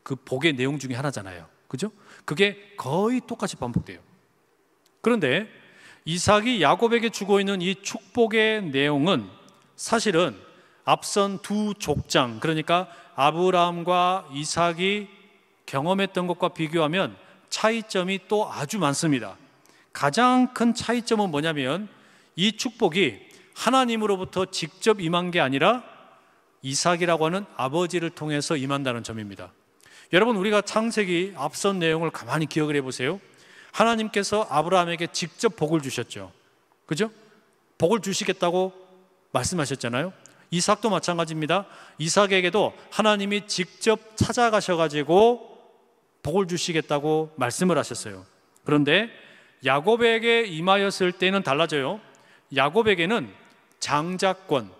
그 복의 내용 중에 하나잖아요. 그죠? 그게 거의 똑같이 반복돼요. 그런데 이삭이 야곱에게 주고 있는 이 축복의 내용은 사실은 앞선 두 족장, 그러니까 아브라함과 이삭이 경험했던 것과 비교하면 차이점이 또 아주 많습니다. 가장 큰 차이점은 뭐냐면 이 축복이 하나님으로부터 직접 임한 게 아니라 이삭이라고 하는 아버지를 통해서 임한다는 점입니다. 여러분, 우리가 창세기 앞선 내용을 가만히 기억을 해보세요. 하나님께서 아브라함에게 직접 복을 주셨죠. 그죠? 복을 주시겠다고 말씀하셨잖아요. 이삭도 마찬가지입니다. 이삭에게도 하나님이 직접 찾아가셔가지고 복을 주시겠다고 말씀을 하셨어요. 그런데 야곱에게 임하였을 때는 달라져요. 야곱에게는 장자권,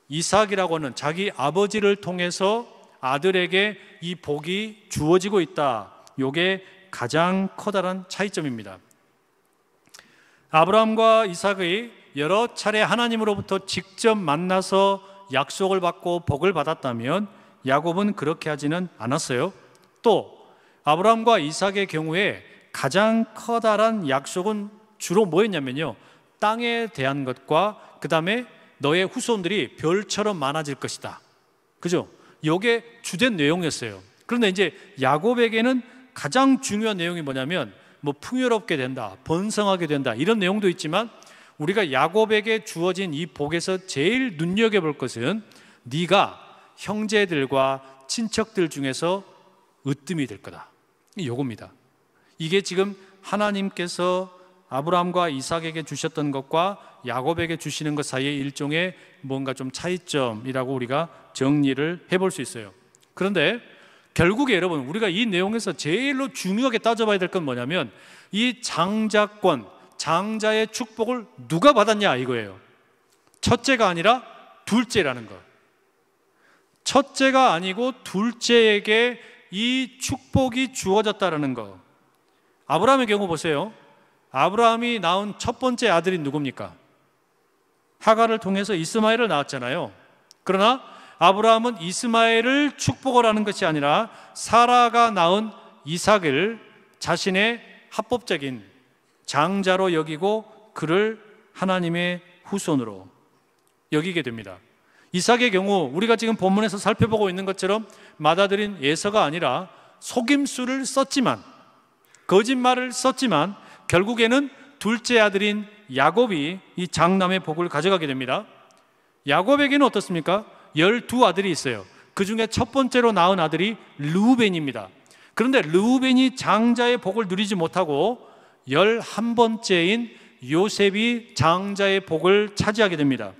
이삭이라고 하는 자기 아버지를 통해서 아들에게 이 복이 주어지고 있다. 이게 가장 커다란 차이점입니다. 아브라함과 이삭의 여러 차례 하나님으로부터 직접 만나서 약속을 받고 복을 받았다면 야곱은 그렇게 하지는 않았어요. 또 아브라함과 이삭의 경우에 가장 커다란 약속은 주로 뭐였냐면요, 땅에 대한 것과 그 다음에 너의 후손들이 별처럼 많아질 것이다. 그죠? 이게 주된 내용이었어요. 그런데 이제 야곱에게는 가장 중요한 내용이 뭐냐면 뭐 풍요롭게 된다, 번성하게 된다, 이런 내용도 있지만 우리가 야곱에게 주어진 이 복에서 제일 눈여겨볼 것은 네가 형제들과 친척들 중에서 으뜸이 될 거다. 이겁니다. 이게 지금 하나님께서 아브라함과 이삭에게 주셨던 것과 야곱에게 주시는 것 사이의 일종의 뭔가 좀 차이점이라고 우리가 정리를 해볼 수 있어요. 그런데 결국에 여러분, 우리가 이 내용에서 제일로 중요하게 따져봐야 될 건 뭐냐면 이 장자권, 장자의 축복을 누가 받았냐 이거예요. 첫째가 아니라 둘째라는 거. 첫째가 아니고 둘째에게 이 축복이 주어졌다라는 거. 아브라함의 경우 보세요. 아브라함이 낳은 첫 번째 아들이 누굽니까? 하갈을 통해서 이스마엘을 낳았잖아요. 그러나 아브라함은 이스마엘을 축복을 하는 것이 아니라 사라가 낳은 이삭을 자신의 합법적인 장자로 여기고 그를 하나님의 후손으로 여기게 됩니다. 이삭의 경우 우리가 지금 본문에서 살펴보고 있는 것처럼 맏아들인 에서가 아니라 속임수를 썼지만, 거짓말을 썼지만 결국에는 둘째 아들인 야곱이 이 장남의 복을 가져가게 됩니다. 야곱에게는 어떻습니까? 12아들이 있어요. 그 중에 첫 번째로 낳은 아들이 르우벤입니다. 그런데 르우벤이 장자의 복을 누리지 못하고 11번째인 요셉이 장자의 복을 차지하게 됩니다.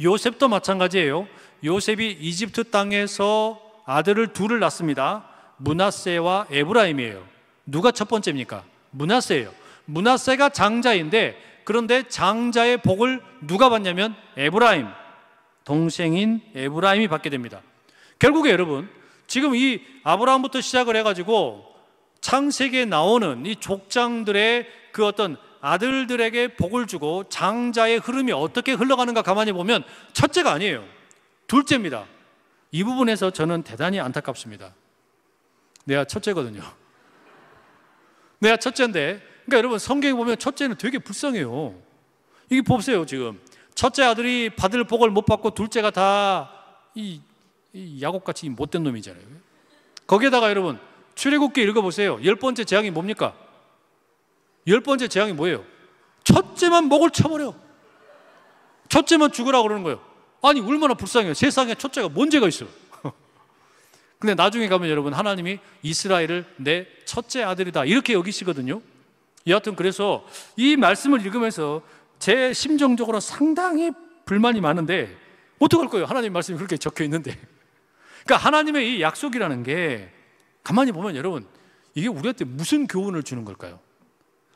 요셉도 마찬가지예요. 요셉이 이집트 땅에서 아들을 둘을 낳습니다. 므낫세와 에브라임이에요. 누가 첫 번째입니까? 므낫세예요. 므낫세가 장자인데, 그런데 장자의 복을 누가 받냐면 에브라임, 동생인 에브라임이 받게 됩니다. 결국에 여러분, 지금 이 아브라함부터 시작을 해가지고 창세기에 나오는 이 족장들의 그 어떤 아들들에게 복을 주고 장자의 흐름이 어떻게 흘러가는가 가만히 보면 첫째가 아니에요. 둘째입니다. 이 부분에서 저는 대단히 안타깝습니다. 내가 첫째거든요. 내가 첫째인데, 그러니까 여러분 성경에 보면 첫째는 되게 불쌍해요. 이게 보세요. 지금 첫째 아들이 받을 복을 못 받고 둘째가 다 이 야곱같이 못된 놈이잖아요. 거기에다가 여러분 출애굽기 읽어보세요. 10번째 재앙이 뭡니까? 10번째 재앙이 뭐예요? 첫째만 목을 쳐버려. 첫째만 죽으라고 그러는 거예요. 아니 얼마나 불쌍해요. 세상에 첫째가 뭔 죄가 있어요. 근데 나중에 가면 여러분 하나님이 이스라엘을 내 첫째 아들이다 이렇게 여기시거든요. 여하튼 그래서 이 말씀을 읽으면서 제 심정적으로 상당히 불만이 많은데 어떡할 거예요? 하나님 말씀이 그렇게 적혀 있는데. 그러니까 하나님의 이 약속이라는 게 가만히 보면 여러분 이게 우리한테 무슨 교훈을 주는 걸까요?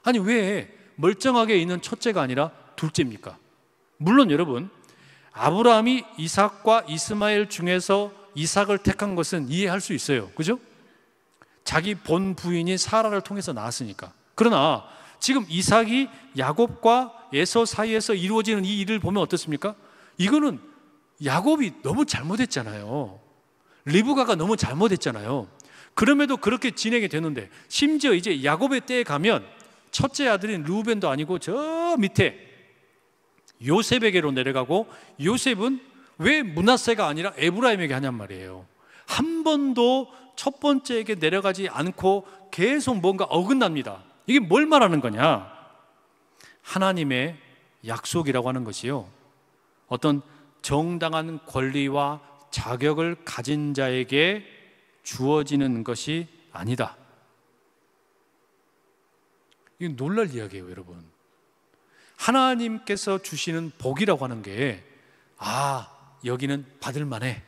아니 왜 멀쩡하게 있는 첫째가 아니라 둘째입니까? 물론 여러분 아브라함이 이삭과 이스마엘 중에서 이삭을 택한 것은 이해할 수 있어요. 그죠? 자기 본 부인이 사라를 통해서 낳았으니까. 그러나 지금 이삭이 야곱과 에서 사이에서 이루어지는 이 일을 보면 어떻습니까? 이거는 야곱이 너무 잘못했잖아요. 리브가가 너무 잘못했잖아요. 그럼에도 그렇게 진행이 되는데 심지어 이제 야곱의 때에 가면 첫째 아들인 르우벤도 아니고 저 밑에 요셉에게로 내려가고 요셉은 왜 므낫세가 아니라 에브라임에게 하냔 말이에요. 한 번도 첫 번째에게 내려가지 않고 계속 뭔가 어긋납니다. 이게 뭘 말하는 거냐? 하나님의 약속이라고 하는 것이요, 어떤 정당한 권리와 자격을 가진 자에게 주어지는 것이 아니다. 이게 놀랄 이야기예요, 여러분. 하나님께서 주시는 복이라고 하는 게 여기는 받을 만해.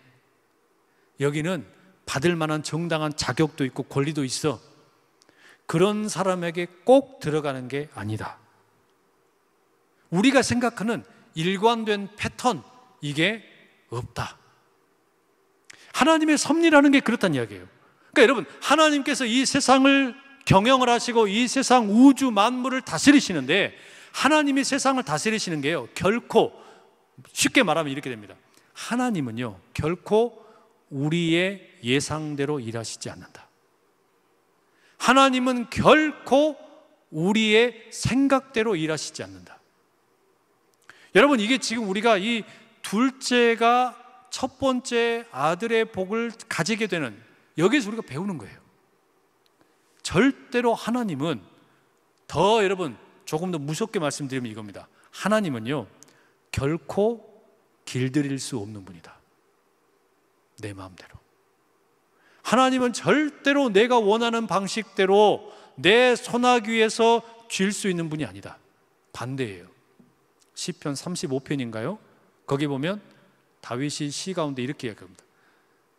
여기는 받을 만한 정당한 자격도 있고 권리도 있어. 그런 사람에게 꼭 들어가는 게 아니다. 우리가 생각하는 일관된 패턴, 이게 없다. 하나님의 섭리라는 게 그렇다는 이야기예요. 그러니까 여러분, 하나님께서 이 세상을 경영을 하시고 이 세상 우주 만물을 다스리시는데, 하나님이 세상을 다스리시는 게요, 결코, 쉽게 말하면 이렇게 됩니다. 하나님은요, 결코 우리의 예상대로 일하시지 않는다. 하나님은 결코 우리의 생각대로 일하시지 않는다. 여러분, 이게 지금 우리가 이 둘째가 첫 번째 아들의 복을 가지게 되는, 여기서 우리가 배우는 거예요. 절대로 하나님은 더, 여러분 조금 더 무섭게 말씀드리면 이겁니다. 하나님은요, 결코 길들일 수 없는 분이다. 내 마음대로. 하나님은 절대로 내가 원하는 방식대로 내 손아귀에서 쥘 수 있는 분이 아니다. 반대예요. 시편 35편인가요? 거기 보면 다윗이 시 가운데 이렇게 이야기합니다.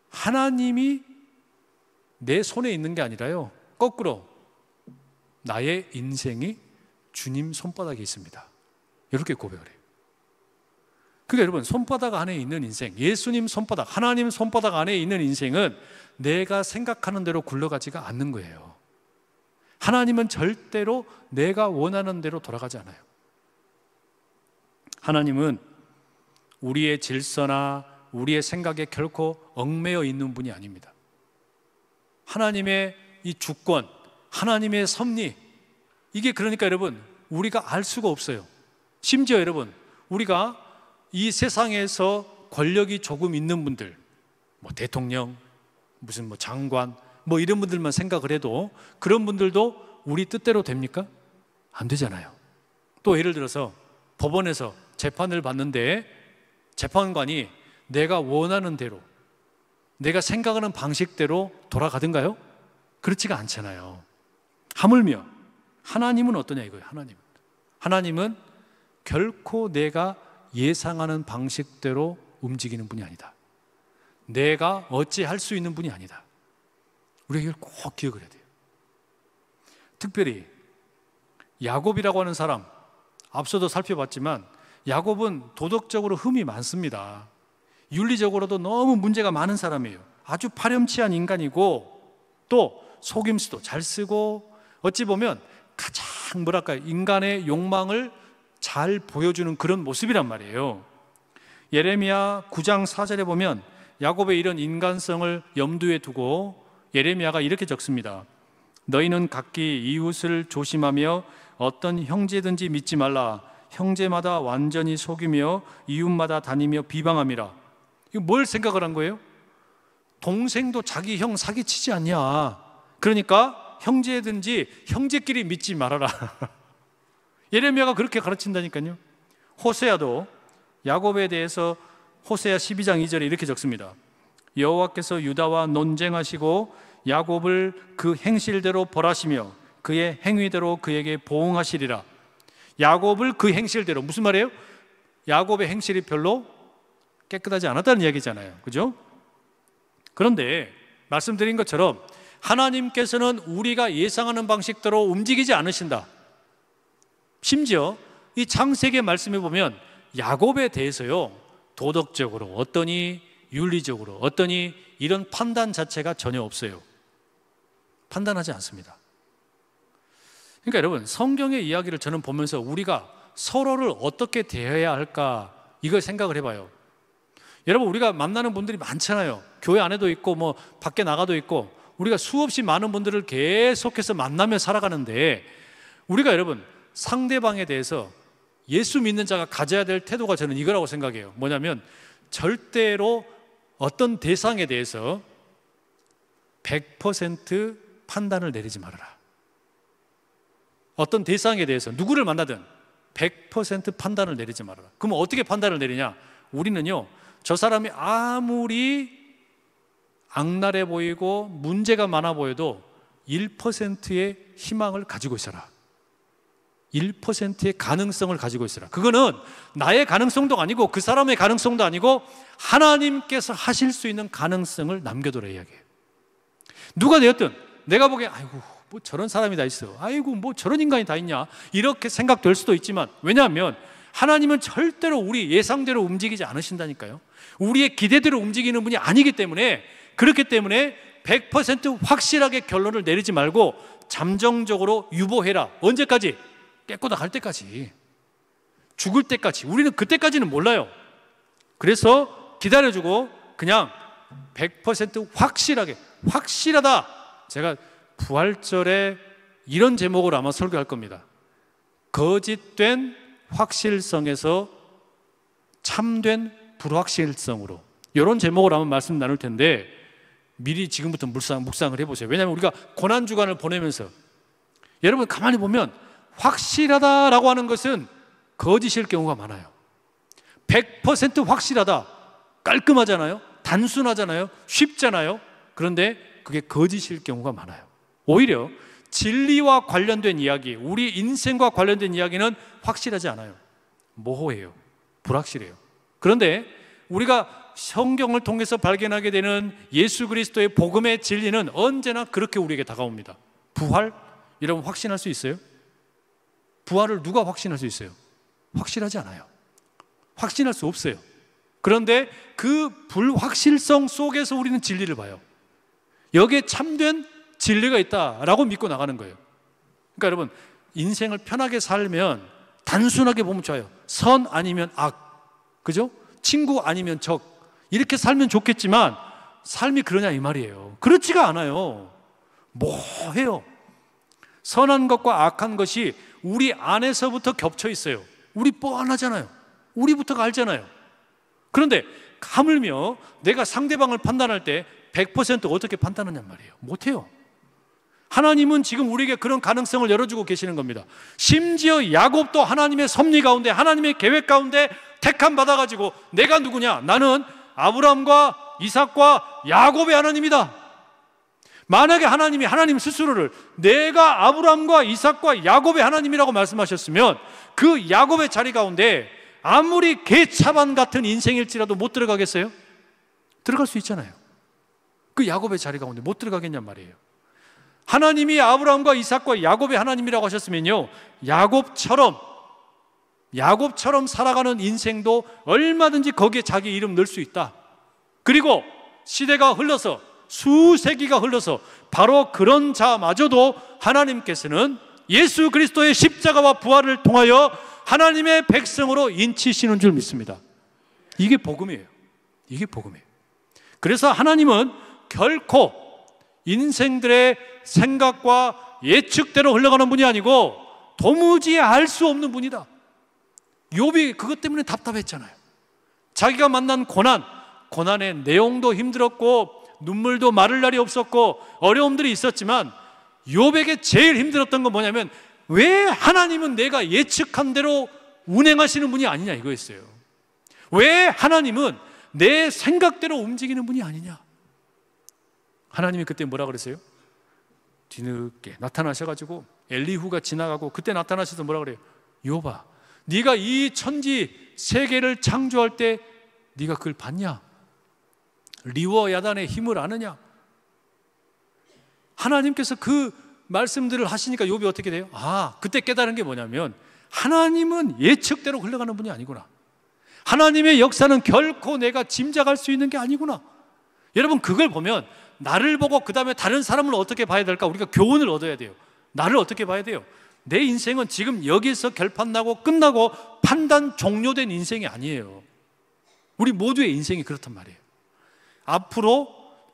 하나님이 내 손에 있는 게 아니라요, 거꾸로 나의 인생이 주님 손바닥에 있습니다. 이렇게 고백을 해요. 그러니까 여러분, 손바닥 안에 있는 인생, 예수님 손바닥, 하나님 손바닥 안에 있는 인생은 내가 생각하는 대로 굴러가지가 않는 거예요. 하나님은 절대로 내가 원하는 대로 돌아가지 않아요. 하나님은 우리의 질서나 우리의 생각에 결코 얽매여 있는 분이 아닙니다. 하나님의 이 주권, 하나님의 섭리, 이게 그러니까 여러분, 우리가 알 수가 없어요. 심지어 여러분, 우리가 이 세상에서 권력이 조금 있는 분들, 뭐 대통령, 무슨 뭐 장관, 뭐 이런 분들만 생각을 해도 그런 분들도 우리 뜻대로 됩니까? 안 되잖아요. 또 예를 들어서 법원에서 재판을 받는데 재판관이 내가 원하는 대로, 내가 생각하는 방식대로 돌아가든가요? 그렇지가 않잖아요. 하물며 하나님은 어떠냐 이거예요. 하나님은 결코 내가 예상하는 방식대로 움직이는 분이 아니다. 내가 어찌할 수 있는 분이 아니다. 우리가 이걸 꼭 기억을 해야 돼요. 특별히 야곱이라고 하는 사람, 앞서도 살펴봤지만 야곱은 도덕적으로 흠이 많습니다. 윤리적으로도 너무 문제가 많은 사람이에요. 아주 파렴치한 인간이고, 또 속임수도 잘 쓰고, 어찌 보면 가장 뭐랄까요, 인간의 욕망을 잘 보여주는 그런 모습이란 말이에요. 예레미야 9장 4절에 보면 야곱의 이런 인간성을 염두에 두고 예레미야가 이렇게 적습니다. 너희는 각기 이웃을 조심하며 어떤 형제든지 믿지 말라. 형제마다 완전히 속이며 이웃마다 다니며 비방함이라. 이거 뭘 생각을 한 거예요? 동생도 자기 형 사기치지 않냐. 그러니까 형제든지 형제끼리 믿지 말아라. 예레미야가 그렇게 가르친다니까요. 호세아도 야곱에 대해서 호세아 12장 2절에 이렇게 적습니다. 여호와께서 유다와 논쟁하시고 야곱을 그 행실대로 벌하시며 그의 행위대로 그에게 보응하시리라. 야곱을 그 행실대로, 무슨 말이에요? 야곱의 행실이 별로 깨끗하지 않았다는 이야기잖아요. 그죠? 그런데 말씀드린 것처럼 하나님께서는 우리가 예상하는 방식대로 움직이지 않으신다. 심지어 이 창세기 말씀에 보면 야곱에 대해서요, 도덕적으로 어떠니, 윤리적으로 어떠니, 이런 판단 자체가 전혀 없어요. 판단하지 않습니다. 그러니까 여러분, 성경의 이야기를 저는 보면서 우리가 서로를 어떻게 대해야 할까, 이걸 생각을 해봐요. 여러분, 우리가 만나는 분들이 많잖아요. 교회 안에도 있고 뭐 밖에 나가도 있고, 우리가 수없이 많은 분들을 계속해서 만나며 살아가는데, 우리가 여러분 상대방에 대해서 예수 믿는 자가 가져야 될 태도가 저는 이거라고 생각해요. 뭐냐면 절대로 어떤 대상에 대해서 100% 판단을 내리지 말아라. 어떤 대상에 대해서 누구를 만나든 100% 판단을 내리지 말아라. 그럼 어떻게 판단을 내리냐? 우리는요, 저 사람이 아무리 악랄해 보이고 문제가 많아 보여도 1%의 희망을 가지고 있어라. 1%의 가능성을 가지고 있어라. 그거는 나의 가능성도 아니고 그 사람의 가능성도 아니고 하나님께서 하실 수 있는 가능성을 남겨두라 이야기해요. 누가 되었든 내가 보기에 아이고 뭐 저런 사람이 다 있어, 아이고 뭐 저런 인간이 다 있냐, 이렇게 생각될 수도 있지만, 왜냐하면 하나님은 절대로 우리 예상대로 움직이지 않으신다니까요. 우리의 기대대로 움직이는 분이 아니기 때문에, 그렇기 때문에 100% 확실하게 결론을 내리지 말고 잠정적으로 유보해라. 언제까지? 깨꼬다 갈 때까지, 죽을 때까지. 우리는 그때까지는 몰라요. 그래서 기다려주고 그냥 100% 확실하게, 확실하다. 제가 부활절에 이런 제목으로 아마 설교할 겁니다. 거짓된 확실성에서 참된 불확실성으로, 이런 제목으로 한번 말씀 나눌 텐데 미리 지금부터 묵상을 해보세요. 왜냐하면 우리가 고난주간을 보내면서 여러분 가만히 보면 확실하다라고 하는 것은 거짓일 경우가 많아요. 100% 확실하다, 깔끔하잖아요, 단순하잖아요, 쉽잖아요. 그런데 그게 거짓일 경우가 많아요. 오히려 진리와 관련된 이야기, 우리 인생과 관련된 이야기는 확실하지 않아요. 모호해요. 불확실해요. 그런데 우리가 성경을 통해서 발견하게 되는 예수 그리스도의 복음의 진리는 언제나 그렇게 우리에게 다가옵니다. 부활? 여러분 확신할 수 있어요? 부활을 누가 확신할 수 있어요? 확실하지 않아요. 확신할 수 없어요. 그런데 그 불확실성 속에서 우리는 진리를 봐요. 여기에 참된 진리가 있다라고 믿고 나가는 거예요. 그러니까 여러분, 인생을 편하게 살면 단순하게 보면 좋아요. 선 아니면 악, 그죠? 친구 아니면 적, 이렇게 살면 좋겠지만 삶이 그러냐 이 말이에요. 그렇지가 않아요. 뭐해요? 선한 것과 악한 것이 우리 안에서부터 겹쳐 있어요. 우리 뻔하잖아요. 우리부터가 알잖아요. 그런데 하물며 내가 상대방을 판단할 때 100% 어떻게 판단하냔 말이에요. 못해요. 하나님은 지금 우리에게 그런 가능성을 열어주고 계시는 겁니다. 심지어 야곱도 하나님의 섭리 가운데, 하나님의 계획 가운데 택함 받아가지고 내가 누구냐? 나는 아브라함과 이삭과 야곱의 하나님이다. 만약에 하나님이 하나님 스스로를 내가 아브라함과 이삭과 야곱의 하나님이라고 말씀하셨으면 그 야곱의 자리 가운데 아무리 개차반 같은 인생일지라도 못 들어가겠어요? 들어갈 수 있잖아요. 그 야곱의 자리 가운데 못 들어가겠냔 말이에요. 하나님이 아브라함과 이삭과 야곱의 하나님이라고 하셨으면요, 야곱처럼 살아가는 인생도 얼마든지 거기에 자기 이름 넣을 수 있다. 그리고 시대가 흘러서 수세기가 흘러서 바로 그런 자마저도 하나님께서는 예수 그리스도의 십자가와 부활을 통하여 하나님의 백성으로 인치시는 줄 믿습니다. 이게 복음이에요. 이게 복음이에요. 그래서 하나님은 결코 인생들의 생각과 예측대로 흘러가는 분이 아니고 도무지 알 수 없는 분이다. 욥이 그것 때문에 답답했잖아요. 자기가 만난 고난의 내용도 힘들었고 눈물도 마를 날이 없었고 어려움들이 있었지만 욥에게 제일 힘들었던 건 뭐냐면 왜 하나님은 내가 예측한 대로 운행하시는 분이 아니냐 이거였어요. 왜 하나님은 내 생각대로 움직이는 분이 아니냐. 하나님이 그때 뭐라 그랬어요? 뒤늦게 나타나셔가지고 엘리후가 지나가고 그때 나타나셔서 뭐라 그래요? 욥아, 네가 이 천지 세계를 창조할 때 네가 그걸 봤냐? 리워 야단의 힘을 아느냐? 하나님께서 그 말씀들을 하시니까 욥이 어떻게 돼요? 그때 깨달은 게 뭐냐면 하나님은 예측대로 흘러가는 분이 아니구나. 하나님의 역사는 결코 내가 짐작할 수 있는 게 아니구나. 여러분, 그걸 보면 나를 보고 그 다음에 다른 사람을 어떻게 봐야 될까? 우리가 교훈을 얻어야 돼요. 나를 어떻게 봐야 돼요? 내 인생은 지금 여기서 결판나고 끝나고 판단 종료된 인생이 아니에요. 우리 모두의 인생이 그렇단 말이에요. 앞으로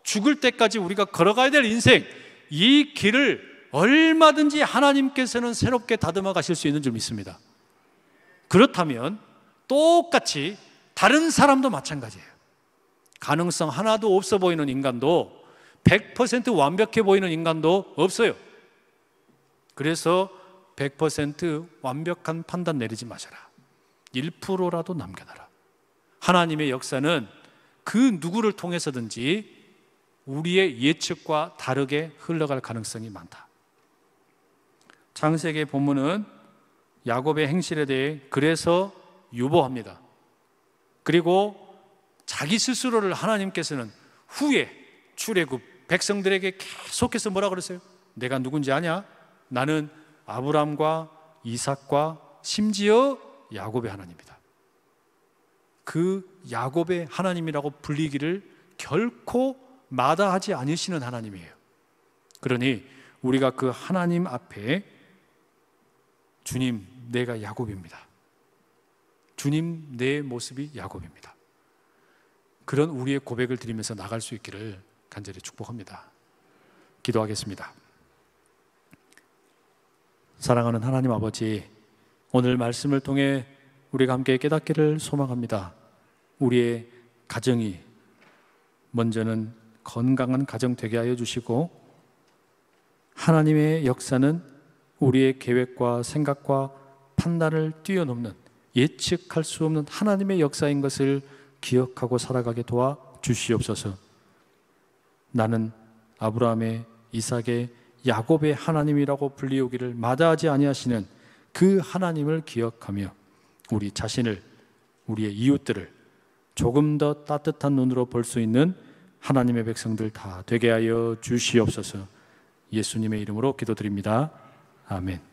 죽을 때까지 우리가 걸어가야 될 인생, 이 길을 얼마든지 하나님께서는 새롭게 다듬어 가실 수 있는 줄 믿습니다. 그렇다면 똑같이 다른 사람도 마찬가지예요. 가능성 하나도 없어 보이는 인간도 100% 완벽해 보이는 인간도 없어요. 그래서 100% 완벽한 판단 내리지 마셔라. 1%라도 남겨놔라. 하나님의 역사는 그 누구를 통해서든지 우리의 예측과 다르게 흘러갈 가능성이 많다. 창세기 본문은 야곱의 행실에 대해 그래서 유보합니다. 그리고 자기 스스로를 하나님께서는 후에 출애굽 백성들에게 계속해서 뭐라 그랬어요? 내가 누군지 아냐? 나는 아브람과 이삭과 심지어 야곱의 하나님이다. 그 야곱의 하나님이라고 불리기를 결코 마다하지 않으시는 하나님이에요. 그러니 우리가 그 하나님 앞에 주님, 내가 야곱입니다. 주님, 내 모습이 야곱입니다. 그런 우리의 고백을 드리면서 나갈 수 있기를 간절히 축복합니다. 기도하겠습니다. 사랑하는 하나님 아버지, 오늘 말씀을 통해 우리가 함께 깨닫기를 소망합니다. 우리의 가정이 먼저는 건강한 가정 되게 하여 주시고, 하나님의 역사는 우리의 계획과 생각과 판단을 뛰어넘는 예측할 수 없는 하나님의 역사인 것을 기억하고 살아가게 도와 주시옵소서. 나는 아브라함의, 이삭의, 야곱의 하나님이라고 불리우기를 마다하지 아니하시는 그 하나님을 기억하며 우리 자신을, 우리의 이웃들을 조금 더 따뜻한 눈으로 볼 수 있는 하나님의 백성들 다 되게 하여 주시옵소서. 예수님의 이름으로 기도드립니다. 아멘.